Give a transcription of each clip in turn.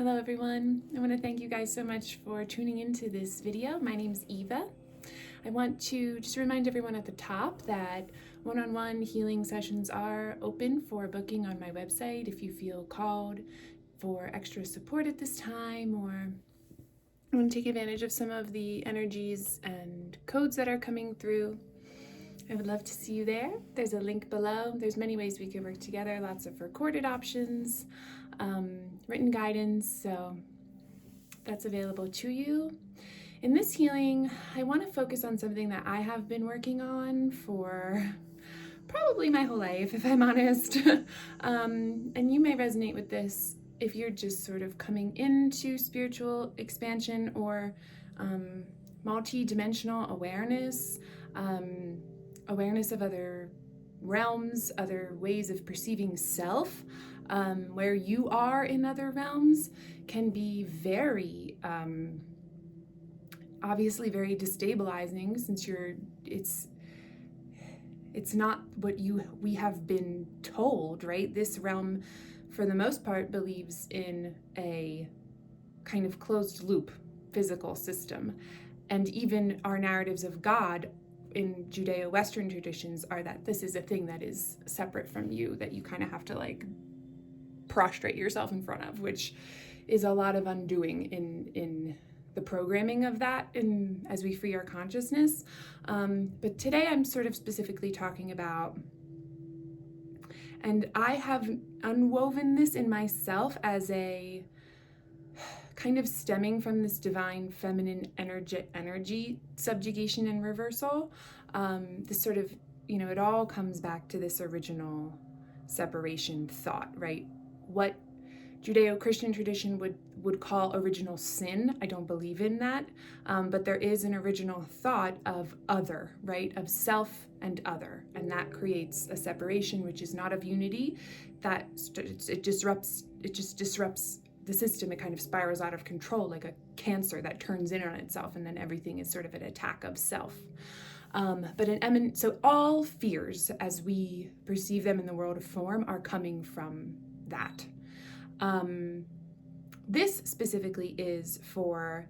Hello everyone. I want to thank you guys so much for tuning into this video. My name's Eva. I want to just remind everyone at the top that one-on-one healing sessions are open for booking on my website if you feel called for extra support at this time or want to take advantage of some of the energies and codes that are coming through. I would love to see you there. There's a link below. There's many ways we can work together, lots of recorded options, written guidance, so that's available to you. In this healing, I want to focus on something that I have been working on for probably my whole life, if I'm honest. And you may resonate with this if you're just sort of coming into spiritual expansion or multi-dimensional awareness, awareness of other realms, other ways of perceiving self, where you are in other realms can be very, obviously very destabilizing, since it's not what we have been told, right? This realm, for the most part, believes in a kind of closed loop physical system. And even our narratives of God in Judeo-Western traditions are that this is a thing that is separate from you, that you kind of have to like prostrate yourself in front of, which is a lot of undoing in the programming of that as we free our consciousness. But today I'm sort of specifically talking about, and I have unwoven this in myself as a kind of stemming from this divine feminine energy subjugation and reversal. This sort of, it all comes back to this original separation thought, right? What Judeo-Christian tradition would call original sin. I don't believe in that, but there is an original thought of other, right? Of self and other, and that creates a separation, which is not of unity. That it just disrupts the system. It kind of spirals out of control, like a cancer that turns in on itself, and then everything is sort of an attack of self. So all fears, as we perceive them in the world of form, are coming from that. This specifically is for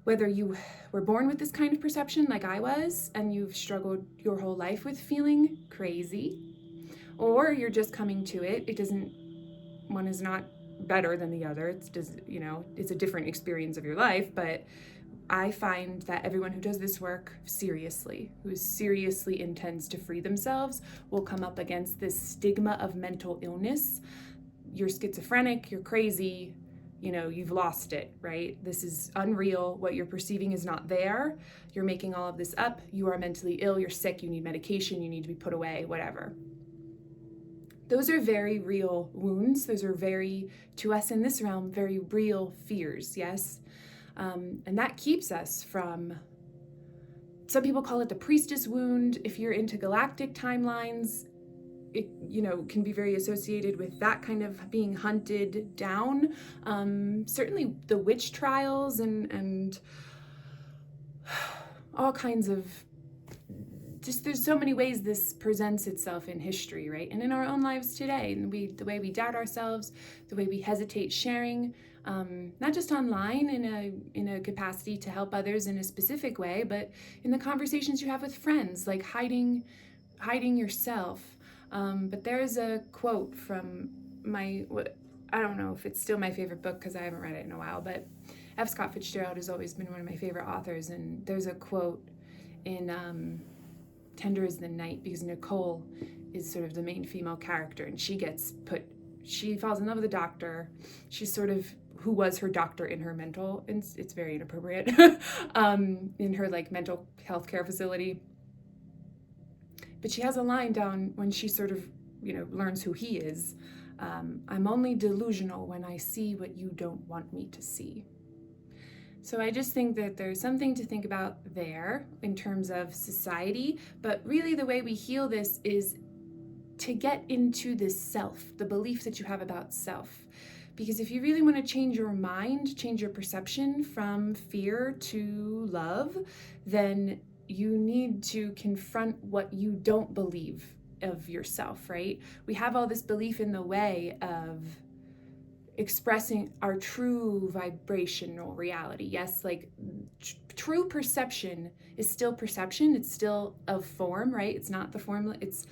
whether you were born with this kind of perception like I was, and you've struggled your whole life with feeling crazy, or you're just coming to it. One is not better than the other. It's a different experience of your life, but I find that everyone who does this work seriously, who seriously intends to free themselves, will come up against this stigma of mental illness. You're schizophrenic, you're crazy, you've lost it, right? This is unreal. What you're perceiving is not there. You're making all of this up. You are mentally ill, you're sick, you need medication, you need to be put away, whatever. Those are very real wounds. Those are to us in this realm, very real fears, yes? And that keeps us from, some people call it the priestess wound. If you're into galactic timelines, it can be very associated with that kind of being hunted down. Certainly the witch trials and all kinds of, there's so many ways this presents itself in history, right? And in our own lives today, and the way we doubt ourselves, the way we hesitate sharing, not just online in a capacity to help others in a specific way, but in the conversations you have with friends, like hiding yourself. But there's a quote from I don't know if it's still my favorite book because I haven't read it in a while, but F. Scott Fitzgerald has always been one of my favorite authors, and there's a quote in Tender is the Night, because Nicole is sort of the main female character, and she falls in love with a doctor. She's sort of who was her doctor in her mental, and it's very inappropriate, in her like mental health care facility. But she has a line down when she sort of, learns who he is. I'm only delusional when I see what you don't want me to see. So I just think that there's something to think about there in terms of society, but really the way we heal this is to get into this self, the belief that you have about self. Because if you really want to change your mind, change your perception from fear to love, then you need to confront what you don't believe of yourself, right? We have all this belief in the way of expressing our true vibrational reality. Yes, like true perception is still perception. It's still of form, right? It's not the formless. It's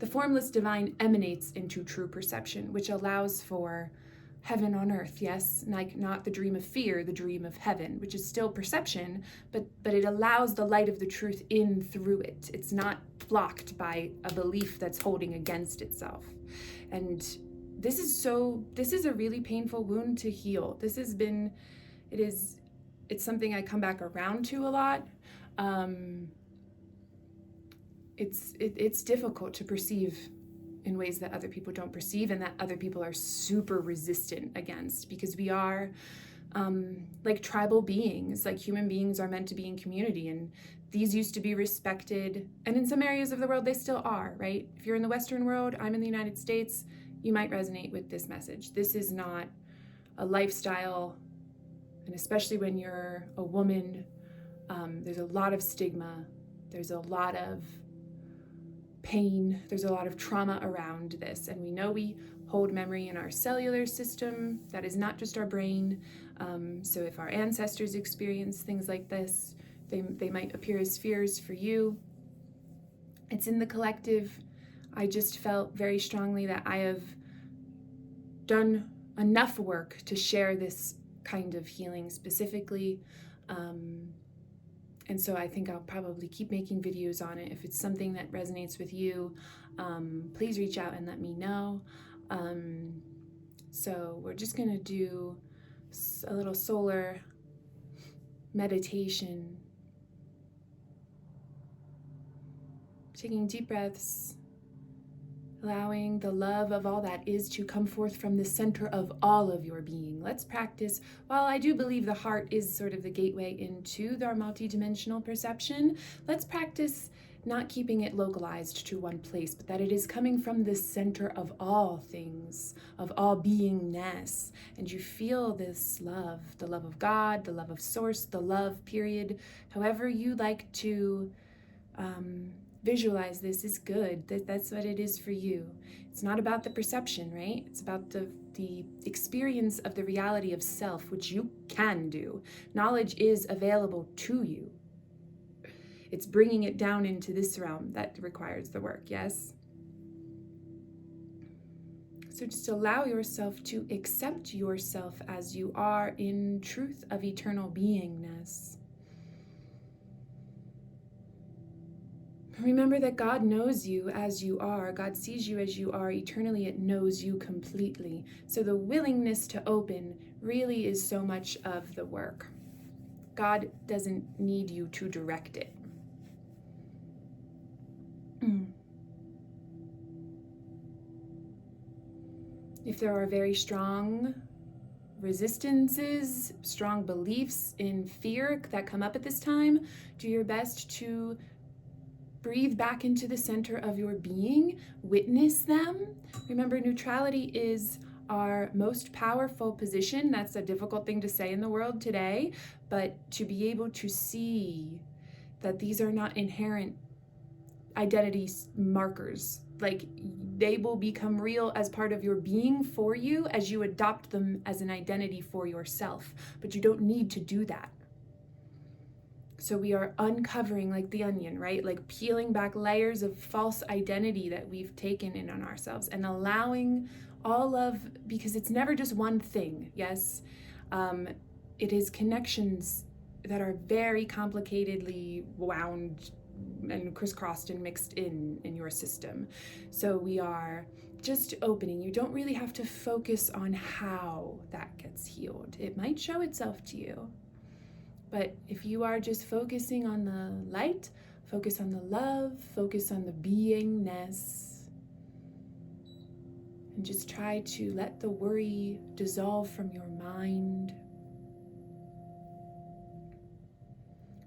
the formless divine emanates into true perception, which allows for heaven on earth. Yes, like not the dream of fear, the dream of heaven, which is still perception, but it allows the light of the truth in through it. It's not blocked by a belief that's holding against itself. And this is a really painful wound to heal. It's something I come back around to a lot. It's difficult to perceive in ways that other people don't perceive, and that other people are super resistant against, because we are like tribal beings. Like human beings are meant to be in community, and these used to be respected, and in some areas of the world they still are, right? If you're in the Western world, I'm in the United States, you might resonate with this message. This is not a lifestyle, and especially when you're a woman, there's a lot of stigma, there's a lot of pain, there's a lot of trauma around this, and we know we hold memory in our cellular system. That is not just our brain. So if our ancestors experience things like this, they might appear as fears for you. It's in the collective. I just felt very strongly that I have done enough work to share this kind of healing specifically. And so I think I'll probably keep making videos on it. If it's something that resonates with you, please reach out and let me know. So we're just gonna do a little solar meditation. Taking deep breaths, allowing the love of all that is to come forth from the center of all of your being. Let's practice. While I do believe the heart is sort of the gateway into our multidimensional perception, let's practice not keeping it localized to one place, but that it is coming from the center of all things, of all beingness. And you feel this love, the love of God, the love of Source, the love, period. However you like to visualize this is good. That's what it is for you. It's not about the perception, right? It's about the experience of the reality of self, which you can do. Knowledge is available to you. It's bringing it down into this realm that requires the work, yes? So just allow yourself to accept yourself as you are in truth of eternal beingness. Remember that God knows you as you are. God sees you as you are. Eternally, it knows you completely. So the willingness to open really is so much of the work. God doesn't need you to direct it. If there are very strong resistances, strong beliefs in fear that come up at this time, do your best to breathe back into the center of your being, witness them. Remember, neutrality is our most powerful position. That's a difficult thing to say in the world today, but to be able to see that these are not inherent identity markers. Like, they will become real as part of your being for you as you adopt them as an identity for yourself, but you don't need to do that. So we are uncovering, like the onion, right? Like peeling back layers of false identity that we've taken in on ourselves, and allowing all of, because it's never just one thing, yes? It is connections that are very complicatedly wound and crisscrossed and mixed in your system. So we are just opening. You don't really have to focus on how that gets healed. It might show itself to you. But if you are just focusing on the light, focus on the love, focus on the beingness, and just try to let the worry dissolve from your mind.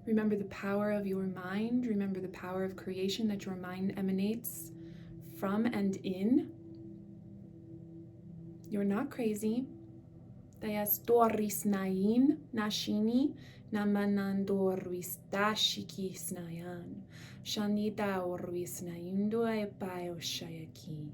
Remember the power of your mind. Remember the power of creation that your mind emanates from and in. You're not crazy. Dayas doris nain nashini namanan doris dashiki snayan shanita orvis naindo epayo shayaki.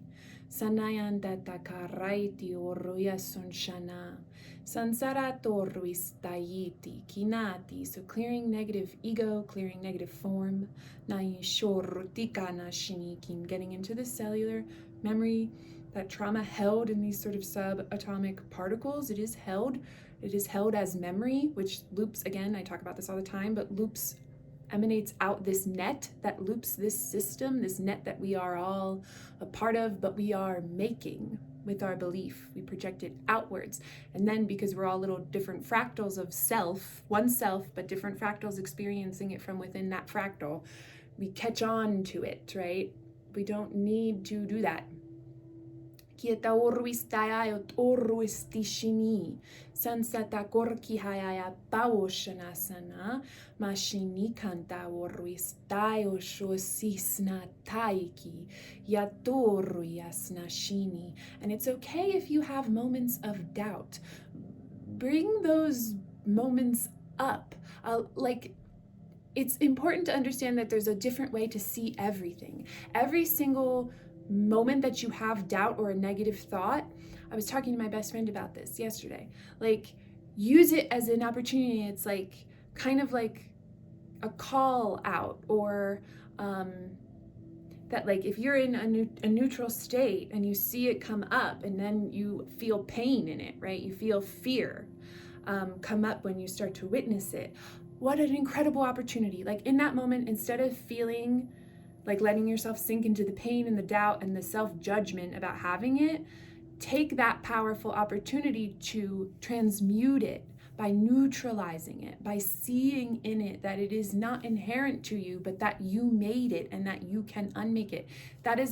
Sanayanda takaraiti oruya sonshana. Sansara torruistayiti kinati. So clearing negative ego, clearing negative form. Naishorutika nashinikin. Getting into the cellular memory, that trauma held in these sort of subatomic particles. It is held as memory, which loops, again, I talk about this all the time, but loops, emanates out this net that loops this system, this net that we are all a part of, but we are making with our belief. We project it outwards. And then because we're all little different fractals of self, one self, but different fractals experiencing it from within that fractal, we catch on to it, right? We don't need to do that. Kieta orruistayayot orruistishini. Sansata korkihayaya pawoshanasana. Mashini kanta orruistayo shosisna taiki. Yatoruyasnashini. And it's okay if you have moments of doubt. Bring those moments up. It's important to understand that there's a different way to see everything. Every single moment that you have doubt or a negative thought, I was talking to my best friend about this yesterday, use it as an opportunity. It's kind of like a call out, or that if you're in a neutral state and you see it come up and then you feel pain in it, right? You feel fear come up when you start to witness it. What an incredible opportunity. In that moment, instead of feeling letting yourself sink into the pain and the doubt and the self-judgment about having it, take that powerful opportunity to transmute it by neutralizing it, by seeing in it that it is not inherent to you, but that you made it and that you can unmake it. That is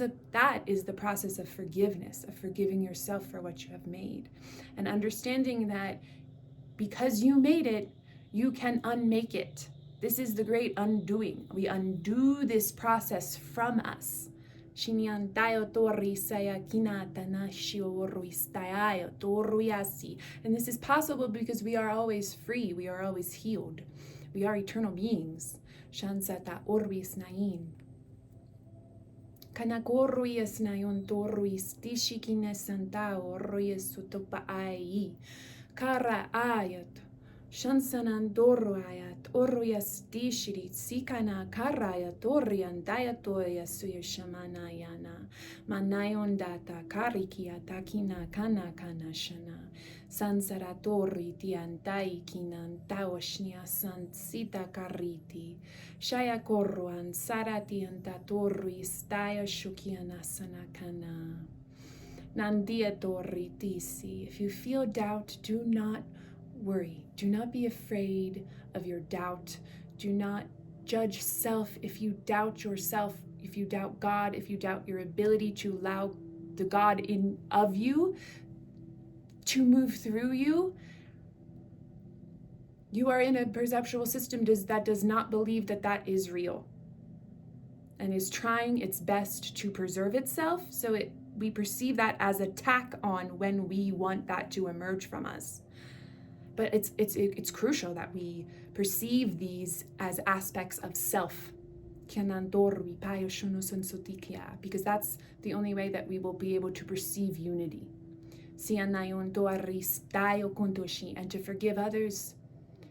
the process of forgiveness, of forgiving yourself for what you have made. And understanding that because you made it, you can unmake it. This is the great undoing. We undo this process from us. And this is possible because we are always free. We are always healed. We are eternal beings. Shansata orbis nain. Kanakoruyas nayon toruis tishikines santa oruyas sutopa ai. Kara ayat. Shansanan doruayat oruyas dishirit sikana karaya torian dayatoya suyashamanayana manayon data karikia takina kana kana shana sansaratori tiantai kinan taoshnia sansita kariti shaya koruan sarati antatorris taya shukianasana kana nandiatori tisi. If you feel doubt, do not worry. Do not be afraid of your doubt. Do not judge self if you doubt yourself, if you doubt God, if you doubt your ability to allow the God of you to move through you. You are in a perceptual system that does not believe that is real and is trying its best to preserve itself. So we perceive that as a tack on when we want that to emerge from us. But it's crucial that we perceive these as aspects of self, because that's the only way that we will be able to perceive unity. And to forgive others,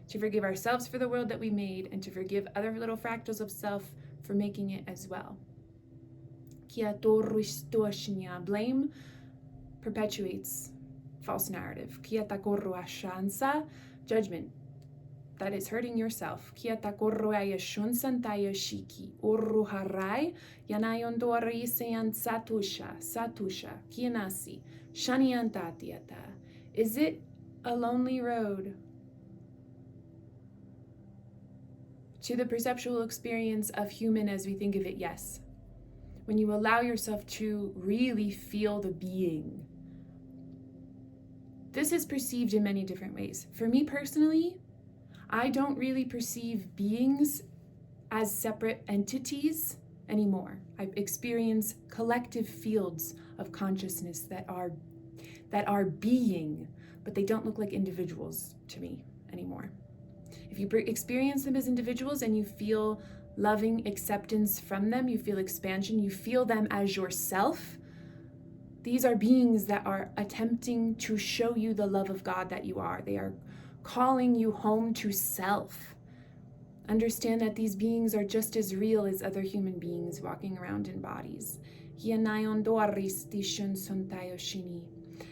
to forgive ourselves for the world that we made, and to forgive other little fractals of self for making it as well. Blame perpetuates false narrative. Judgment. That is hurting yourself. Is it a lonely road to the perceptual experience of human as we think of it? Yes. When you allow yourself to really feel the being. This is perceived in many different ways. For me personally, I don't really perceive beings as separate entities anymore. I experience collective fields of consciousness that are being, but they don't look like individuals to me anymore. If you experience them as individuals and you feel loving acceptance from them, you feel expansion, you feel them as yourself, These are beings that are attempting to show you the love of God that you are. They are calling you home to self. Understand that these beings are just as real as other human beings walking around in bodies.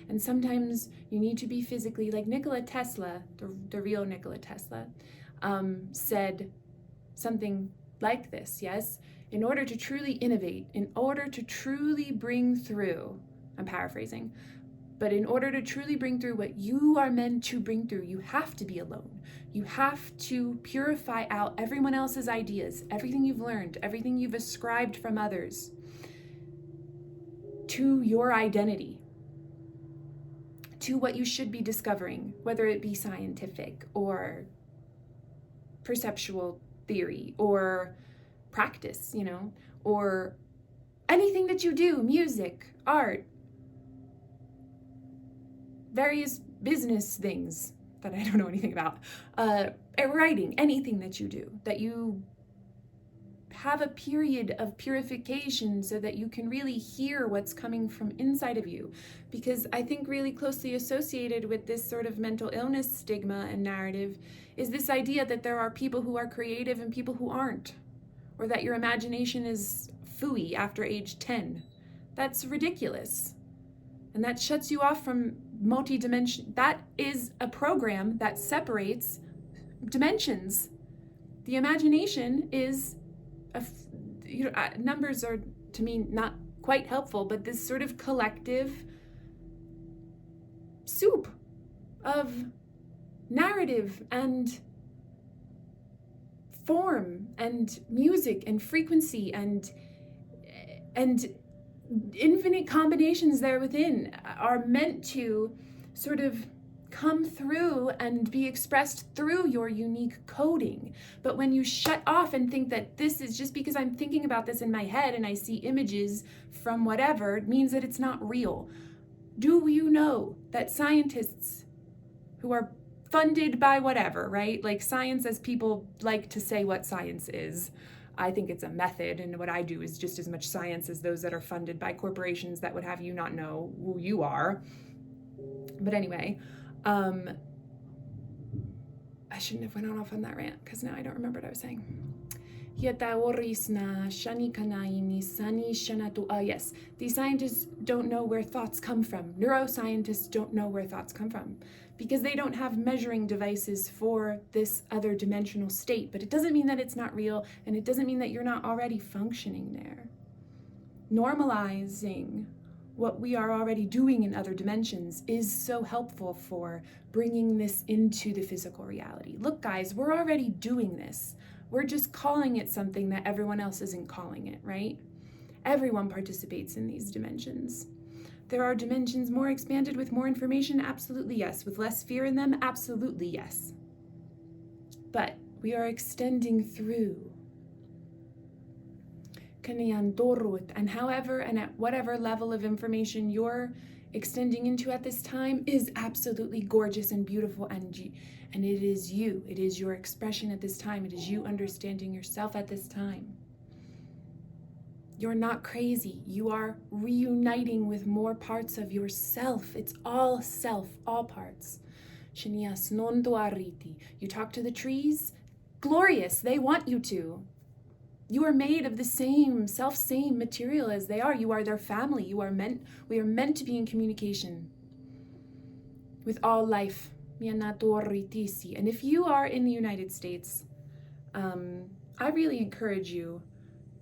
And sometimes you need to be physically, like Nikola Tesla, the real Nikola Tesla, said something like this, yes? In order to truly innovate, in order to truly bring through, I'm paraphrasing, but in order to truly bring through what you are meant to bring through, you have to be alone. You have to purify out everyone else's ideas, everything you've learned, everything you've ascribed from others to your identity, to what you should be discovering, whether it be scientific or perceptual theory or practice, or anything that you do, music, art, various business things that I don't know anything about, writing, anything that you do, that you have a period of purification so that you can really hear what's coming from inside of you. Because I think really closely associated with this sort of mental illness stigma and narrative is this idea that there are people who are creative and people who aren't, or that your imagination is phooey after age 10. That's ridiculous. And that shuts you off from multi-dimension. That is a program that separates dimensions. The imagination is, numbers are to me not quite helpful, but this sort of collective soup of narrative and form and music and frequency and infinite combinations there within are meant to sort of come through and be expressed through your unique coding. But when you shut off and think that this is just because I'm thinking about this in my head and I see images from whatever, it means that it's not real. Do you know that scientists who are funded by whatever, right? Like science, as people like to say what science is, I think it's a method, and what I do is just as much science as those that are funded by corporations that would have you not know who you are. But anyway, I shouldn't have went off on that rant because now I don't remember what I was saying. Yes, these scientists don't know where thoughts come from. Neuroscientists don't know where thoughts come from because they don't have measuring devices for this other dimensional state. But it doesn't mean that it's not real, and it doesn't mean that you're not already functioning there. Normalizing what we are already doing in other dimensions is so helpful for bringing this into the physical reality. Look, guys, we're already doing this. We're just calling it something that everyone else isn't calling it, right? Everyone participates in these dimensions. There are dimensions more expanded with more information, absolutely yes. With less fear in them, absolutely yes. But we are extending through. And however and at whatever level of information you're extending into at this time is absolutely gorgeous and beautiful, and it is you. It is your expression at this time. It is you understanding yourself at this time. You're not crazy. You are reuniting with more parts of yourself. It's all self, all parts. You talk to the trees, glorious. They want you to. You are made of the same material as they are. You are their family. We are meant to be in communication with all life. And if you are in the United States, I really encourage you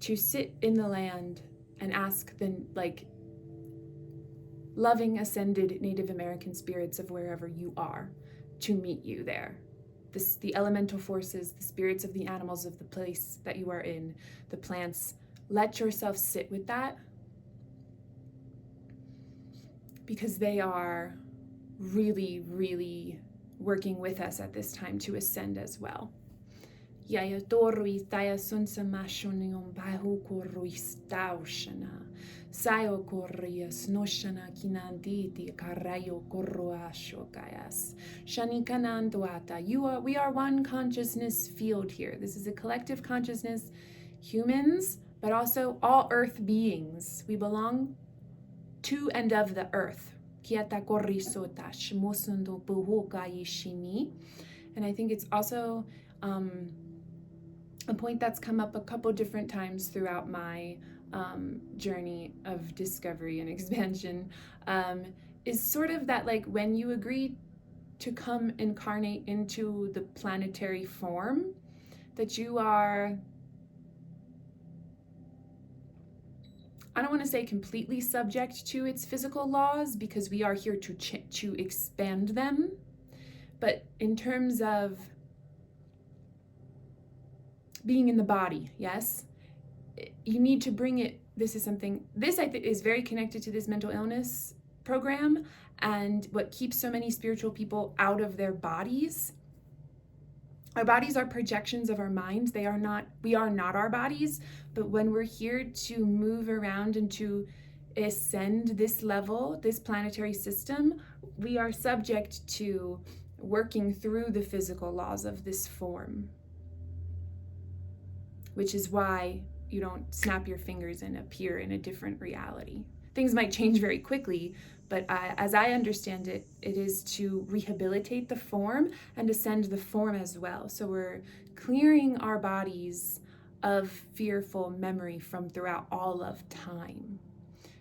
to sit in the land and ask the loving ascended Native American spirits of wherever you are to meet you there. The elemental forces, the spirits of the animals of the place that you are in, the plants. Let yourself sit with that, because they are really, really working with us at this time to ascend as well. Sayo corrias noshana kinanditi karayo corroashokayas. Shanikananduata. We are one consciousness field here. This is a collective consciousness, humans, but also all earth beings. We belong to and of the earth. And I think it's also a point that's come up a couple different times throughout my journey of discovery and expansion, is sort of that, like, when you agree to come incarnate into the planetary form, that you are, I don't want to say completely subject to its physical laws, because we are here to expand them, but in terms of being in the body, yes, you need to bring it. This I think is very connected to this mental illness program, and what keeps so many spiritual people out of their bodies. Our bodies are projections of our minds. We are not our bodies, but when we're here to move around and to ascend this level, this planetary system, we are subject to working through the physical laws of this form, which is why you don't snap your fingers and appear in a different reality. Things might change very quickly, but as I understand it, it is to rehabilitate the form and ascend the form as well. So we're clearing our bodies of fearful memory from throughout all of time.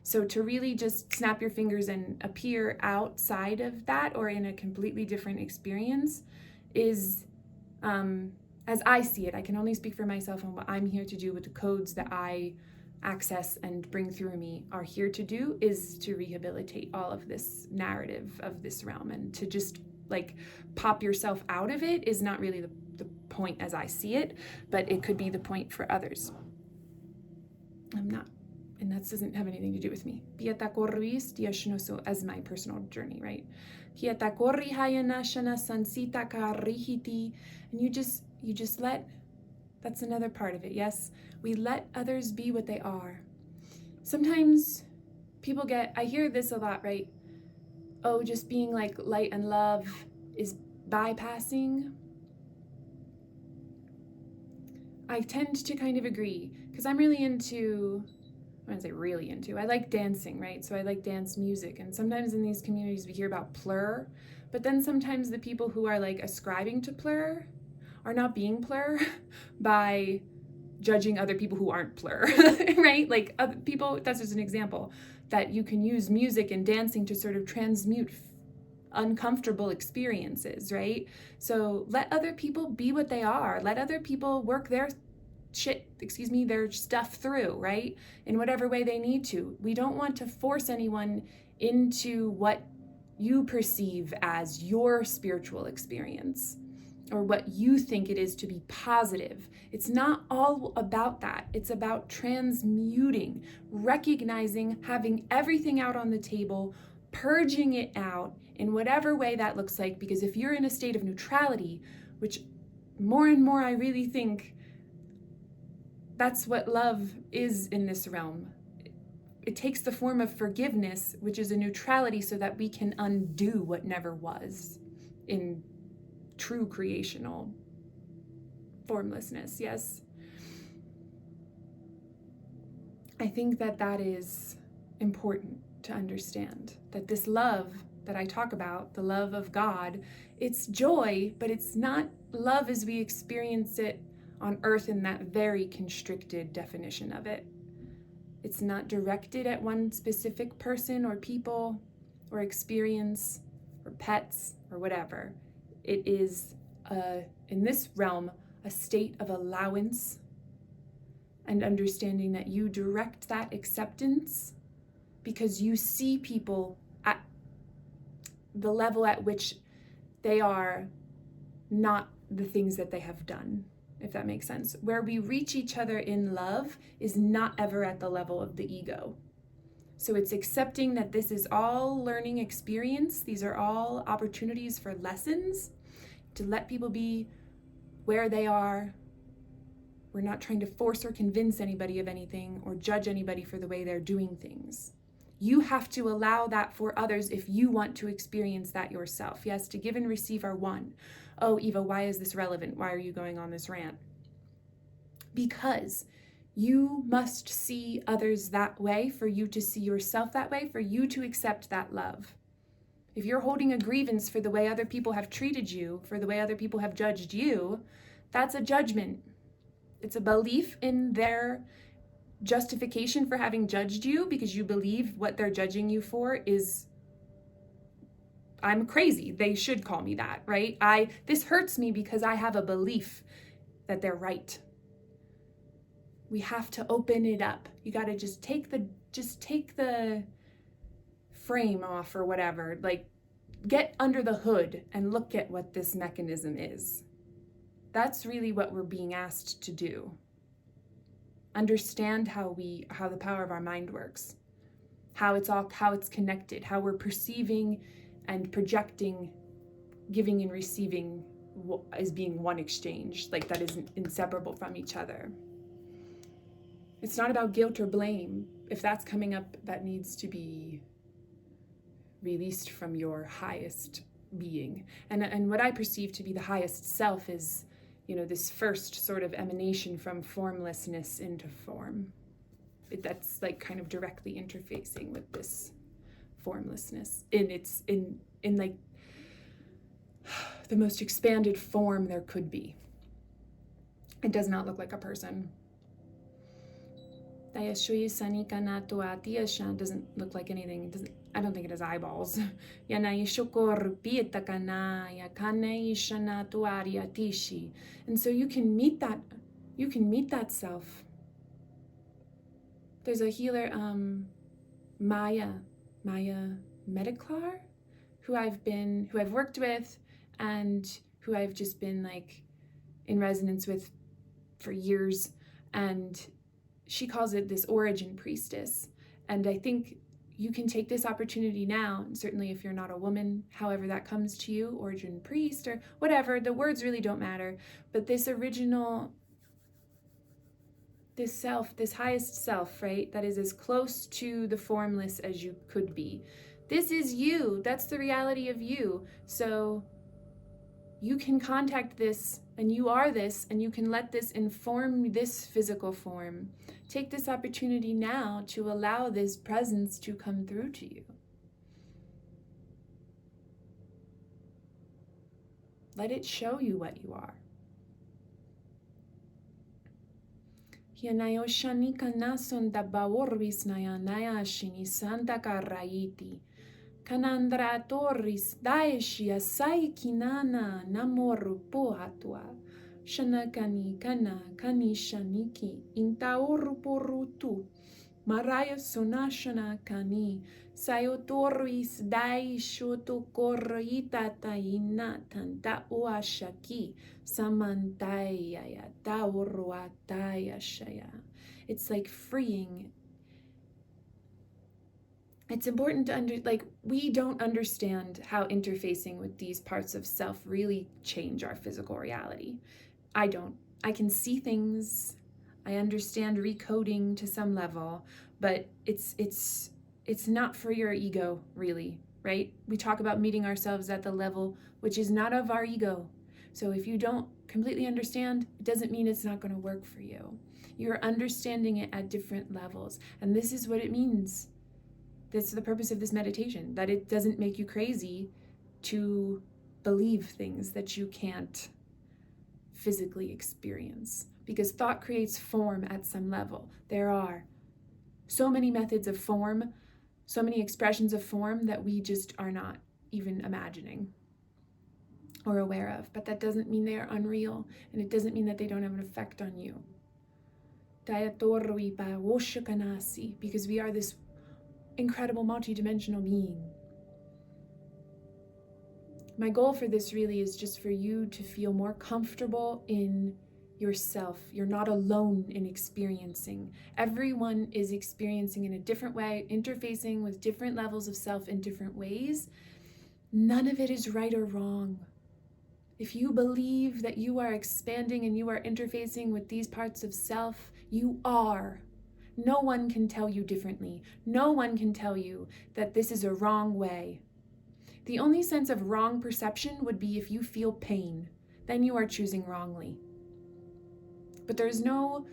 So to really just snap your fingers and appear outside of that or in a completely different experience is, as I see it, I can only speak for myself and what I'm here to do with the codes that I access and bring through me are here to do, is to rehabilitate all of this narrative of this realm. And to just like pop yourself out of it is not really the point as I see it, but it could be the point for others. I'm not, and that doesn't have anything to do with me. As my personal journey, right? And you just let, that's another part of it, yes? We let others be what they are. Sometimes people I hear this a lot, right? Oh, just being like light and love is bypassing. I tend to kind of agree, because I'm really into, I wouldn't say really into, I like dancing, right? So I like dance music, and sometimes in these communities we hear about plur, but then sometimes the people who are like ascribing to plur are not being plur by judging other people who aren't plur, right? Like other people, that's just an example, that you can use music and dancing to sort of transmute uncomfortable experiences, right? So let other people be what they are. Let other people work their their stuff through, right? In whatever way they need to. We don't want to force anyone into what you perceive as your spiritual experience, or what you think it is to be positive. It's not all about that. It's about transmuting, recognizing, having everything out on the table, purging it out in whatever way that looks like. Because if you're in a state of neutrality, which more and more I really think that's what love is in this realm. It takes the form of forgiveness, which is a neutrality, so that we can undo what never was in true creational formlessness, yes? I think that is important to understand, that this love that I talk about, the love of God, it's joy, but it's not love as we experience it on earth in that very constricted definition of it. It's not directed at one specific person or people or experience or pets or whatever. It is, in this realm, a state of allowance and understanding that you direct that acceptance because you see people at the level at which they are not the things that they have done, if that makes sense. Where we reach each other in love is not ever at the level of the ego. So it's accepting that this is all learning experience. These are all opportunities for lessons, to let people be where they are. We're not trying to force or convince anybody of anything or judge anybody for the way they're doing things. You have to allow that for others if you want to experience that yourself. Yes, to give and receive are one. Oh, Eva, why is this relevant? Why are you going on this rant? Because You must see others that way for you to see yourself that way, for you to accept that love. If you're holding a grievance for the way other people have treated you, for the way other people have judged you, that's a judgment. It's a belief in their justification for having judged you because you believe what they're judging you for is, I'm crazy. They should call me that, right? This hurts me because I have a belief that they're right. We have to open it up. You got to just take the frame off or whatever, like get under the hood and look at what this mechanism is. That's really what we're being asked to do. Understand how the power of our mind works, how it's connected, how we're perceiving and projecting, giving and receiving as being one exchange, like that is inseparable from each other. It's not about guilt or blame. If that's coming up, that needs to be released from your highest being. And what I perceive to be the highest self is, this first sort of emanation from formlessness into form. That's like kind of directly interfacing with this formlessness in like the most expanded form there could be. It does not look like a person. Doesn't look like anything. I don't think it has eyeballs. And so you can meet that self. There's a healer, Maya Mediclar, who I've worked with and who I've just been like in resonance with for years, and she calls it this origin priestess. And I think you can take this opportunity now, and certainly if you're not a woman, however that comes to you, origin priest or whatever, the words really don't matter, but this original, this self, this highest self, right, that is as close to the formless as you could be. This is you. That's the reality of you. So you can contact this, and you are this, and you can let this inform this physical form. Take this opportunity now to allow this presence to come through to you. Let it show you what you are. Kanandra torris daeshi asai kinana namoru poatua. Shanakani kana kani shaniki intaoru porutu. Maraya sonashana kani sayotorris daishoto korita taina tanta oashaki samantaya taoruataya shaya. It's like freeing. It's important to we don't understand how interfacing with these parts of self really change our physical reality. I don't. I can see things. I understand recoding to some level, but it's not for your ego, really, right? We talk about meeting ourselves at the level which is not of our ego. So if you don't completely understand, it doesn't mean it's not going to work for you. You're understanding it at different levels, and this is what it means. That's the purpose of this meditation, that it doesn't make you crazy to believe things that you can't physically experience, because thought creates form at some level. There are so many methods of form, so many expressions of form that we just are not even imagining or aware of, but that doesn't mean they are unreal, and it doesn't mean that they don't have an effect on you. Because we are this incredible multidimensional being. My goal for this really is just for you to feel more comfortable in yourself. You're not alone in experiencing. Everyone is experiencing in a different way, interfacing with different levels of self in different ways. None of it is right or wrong. If you believe that you are expanding and you are interfacing with these parts of self, you are. No one can tell you differently. No one can tell you that this is a wrong way. The only sense of wrong perception would be if you feel pain. Then you are choosing wrongly. But there's no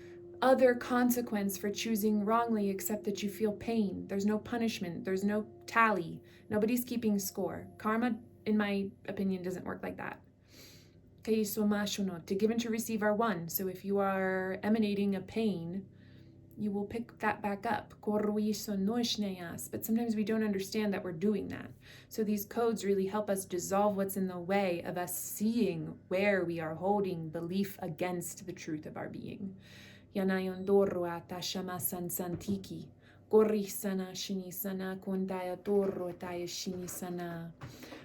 other consequence for choosing wrongly except that you feel pain. There's no punishment. There's no tally. Nobody's keeping score. Karma, in my opinion, doesn't work like that. To give and to receive are one. So if you are emanating a pain, you will pick that back up. But sometimes we don't understand that we're doing that. So these codes really help us dissolve what's in the way of us seeing where we are holding belief against the truth of our being. Yanayondoro atashama sansantiki. Gorisana shinisana kontaya toro taya shinisana.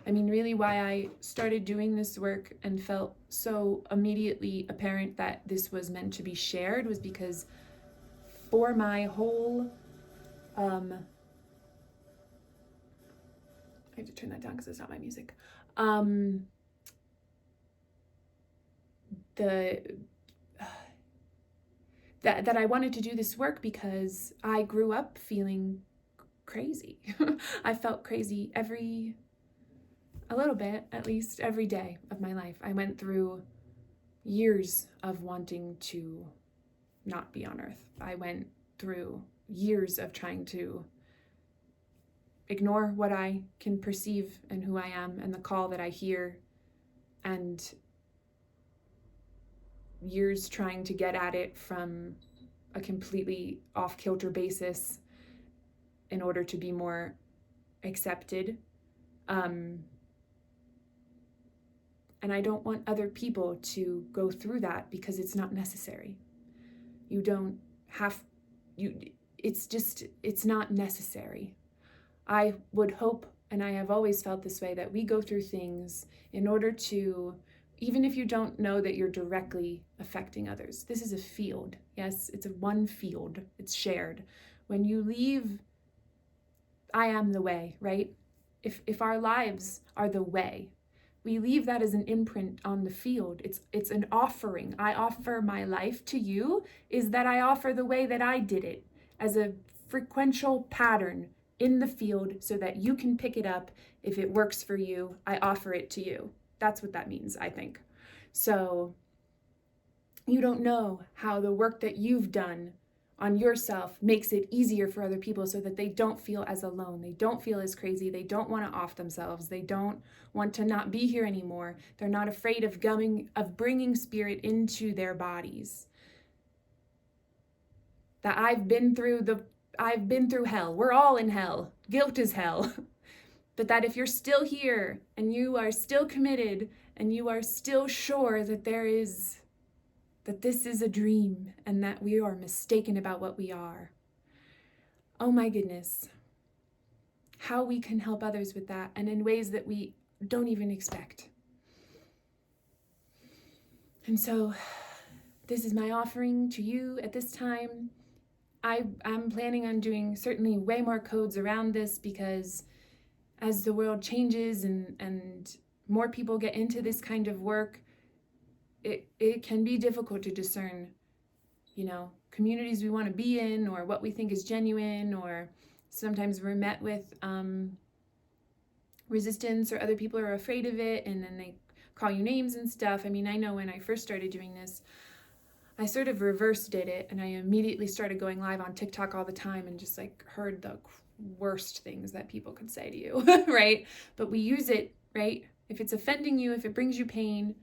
I mean, really why I started doing this work and felt so immediately apparent that this was meant to be shared was because for my whole, I have to turn that down because it's not my music. That I wanted to do this work because I grew up feeling crazy. I felt crazy a little bit, at least every day of my life. I went through years of wanting to not be on earth. I went through years of trying to ignore what I can perceive and who I am and the call that I hear, and years trying to get at it from a completely off-kilter basis in order to be more accepted. And I don't want other people to go through that because it's not necessary. You don't have, it's not necessary. I would hope, and I have always felt this way, that we go through things in order to, even if you don't know that you're directly affecting others. This is a field. Yes, it's a one field. It's shared. When you leave, I am the way, right? If our lives are the way, we leave that as an imprint on the field. It's an offering. I offer my life to you, is that I offer the way that I did it as a frequential pattern in the field so that you can pick it up. If it works for you, I offer it to you. That's what that means, I think. So you don't know how the work that you've done on yourself makes it easier for other people so that they don't feel as alone. They don't feel as crazy. They don't want to off themselves. They don't want to not be here anymore. They're not afraid of bringing spirit into their bodies. That I've been through hell. We're all in hell. Guilt is hell. But that if you're still here and you are still committed and you are still sure that that this is a dream and that we are mistaken about what we are. Oh my goodness. How we can help others with that and in ways that we don't even expect. And so this is my offering to you at this time. I'm planning on doing certainly way more codes around this because as the world changes and more people get into this kind of work, it can be difficult to discern, communities we want to be in or what we think is genuine, or sometimes we're met with resistance or other people are afraid of it and then they call you names and stuff. I mean, I know when I first started doing this, I sort of reverse did it and I immediately started going live on TikTok all the time and just heard the worst things that people could say to you, right? But we use it, right? If it's offending you, if it brings you pain,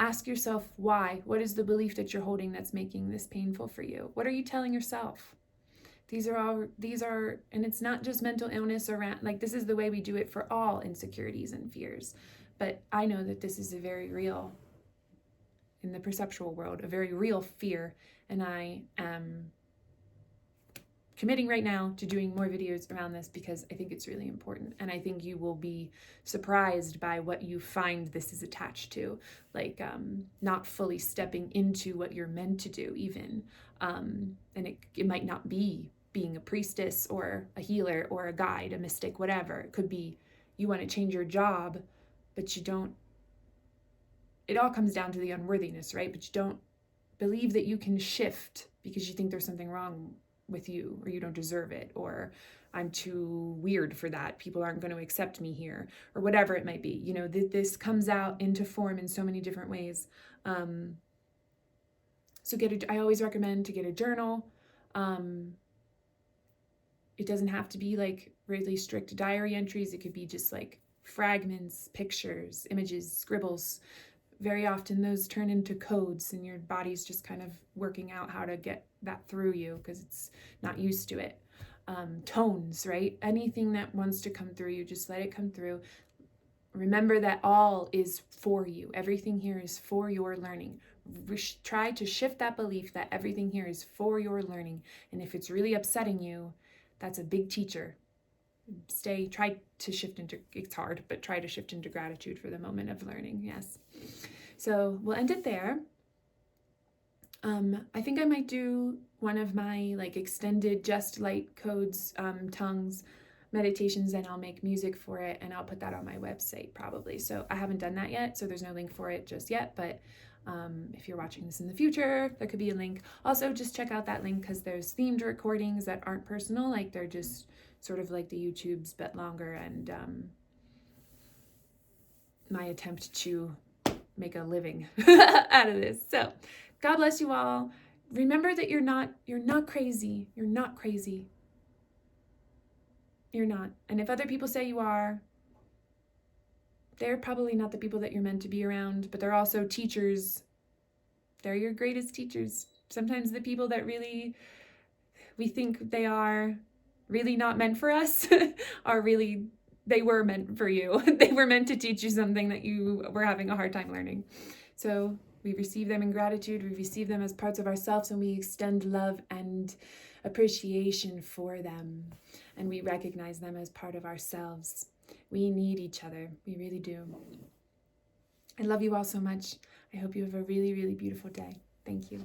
ask yourself why. What is the belief that you're holding that's making this painful for you? What are you telling yourself? These are, and it's not just mental illness around, this is the way we do it for all insecurities and fears. But I know that this is a very real, in the perceptual world, a very real fear. And I am committing right now to doing more videos around this because I think it's really important. And I think you will be surprised by what you find this is attached to, not fully stepping into what you're meant to do even. And it might not be being a priestess or a healer or a guide, a mystic, whatever. It could be you want to change your job, but you don't. It all comes down to the unworthiness, right? But you don't believe that you can shift because you think there's something wrong with you, or you don't deserve it, or I'm too weird for that, people aren't going to accept me here, or whatever it might be. This comes out into form in so many different ways. So I always recommend to get a journal. It doesn't have to be like really strict diary entries. It could be just like fragments, pictures, images, scribbles. Very often those turn into codes and your body's just kind of working out how to get that through you because it's not used to it. Tones, right? Anything that wants to come through you, just let it come through. Remember that all is for you. Everything here is for your learning. Try to shift that belief that everything here is for your learning. And if it's really upsetting you, that's a big teacher. Try to shift into, it's hard, but try to shift into gratitude for the moment of learning. Yes. So we'll end it there. I think I might do one of my like extended just light codes, tongues meditations, and I'll make music for it and I'll put that on my website probably. So I haven't done that yet, so there's no link for it just yet, but if you're watching this in the future, there could be a link. Also, just check out that link because there's themed recordings that aren't personal, like they're just sort of like the YouTubes but longer, and my attempt to make a living out of this. So God bless you all. Remember that you're not crazy. You're not crazy. You're not. And if other people say you are, they're probably not the people that you're meant to be around, but they're also teachers. They're your greatest teachers. Sometimes the people that really we think they are really not meant for us are really, they were meant for you. They were meant to teach you something that you were having a hard time learning. So we receive them in gratitude. We receive them as parts of ourselves, and we extend love and appreciation for them. And we recognize them as part of ourselves. We need each other. We really do. I love you all so much. I hope you have a really, really beautiful day. Thank you.